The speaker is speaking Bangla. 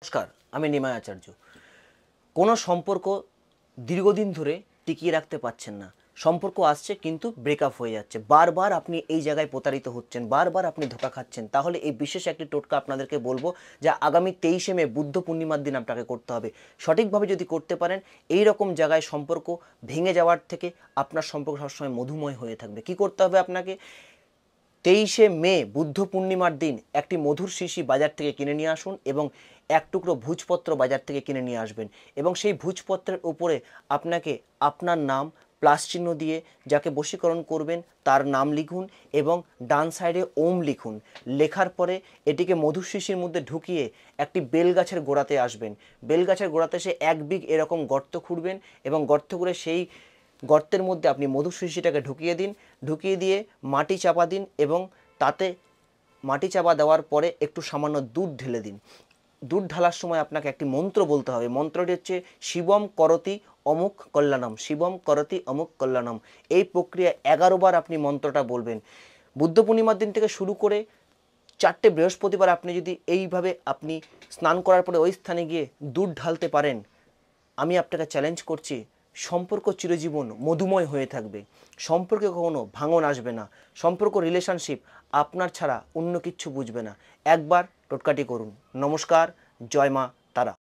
নমস্কার, আমি নিমাই আচার্য। কোনো সম্পর্ক দীর্ঘদিন ধরে টিকিয়ে রাখতে পারছেন না। সম্পর্ক আসছে কিন্তু ব্রেকআপ হয়ে যাচ্ছে। বারবার আপনি এই জায়গায় প্রতারিত হচ্ছেন, বারবার আপনি ধোঁকা খাচ্ছেন। তাহলে এই বিশেষ একটি টোটকা আপনাদেরকে বলবো, যা আগামী 23শে মে বুদ্ধ পূর্ণিমার দিন আপনাকে করতে হবে। সঠিকভাবে যদি করতে পারেন, এই রকম জায়গায় সম্পর্ক ভেঙে যাওয়ার থেকে আপনার সম্পর্ক সবসময় মধুময় হয়ে থাকবে। কি করতে হবে আপনাকে? 23শে মে বুদ্ধ পূর্ণিমার দিন একটি মধুর শিশি বাজার থেকে কিনে নিয়ে আসুন এবং এক টুকরো ভোজপত্র বাজার থেকে কিনে নিয়ে আসবেন এবং সেই ভোজপত্রের উপরে আপনাকে আপনার নাম প্লাস চিহ্ন দিয়ে যাকে বশীকরণ করবেন তার নাম লিখুন এবং ডান সাইডে ওম লিখুন। লেখার পরে এটিকে মধুর শিশির মধ্যে ঢুকিয়ে একটি বেলগাছের গোড়াতে আসবেন। বেলগাছের গোড়াতে এসে এক বিঘ এরকম গর্ত খুঁড়বেন এবং গর্ত করে সেই গর্তের মধ্যে আপনি মধুর শিশিটাকে ঢুকিয়ে দিন। ঢুকিয়ে দিয়ে মাটি চাপা দিন এবং তাতে মাটি চাপা দেওয়ার পরে একটু সামান্য দুধ ঢেলে দিন। দুধ ঢালার সময় আপনাকে একটি মন্ত্র বলতে হবে। মন্ত্রটি হচ্ছে শিবম করতি অমুক কল্যাণম, শিবম করতি অমুক কল্যাণম। এই প্রক্রিয়া 11বার আপনি মন্ত্রটা বলবেন। বুদ্ধ পূর্ণিমার দিন থেকে শুরু করে 4টে বৃহস্পতিবার আপনি যদি এইভাবে আপনি স্নান করার পরে ওই স্থানে গিয়ে দুধ ঢালতে পারেন, আমি আপনাকে চ্যালেঞ্জ করছি, সম্পর্ক চিরজীবন মধুময় হয়ে থাকবে। সম্পর্কে কখনো ভাঙন আসবে না। সম্পর্ক রিলেশনশিপ আপনার ছাড়া অন্য কিচ্ছু বুঝবে না। একবার টোটকাটি করুন। নমস্কার, জয় মা তারা।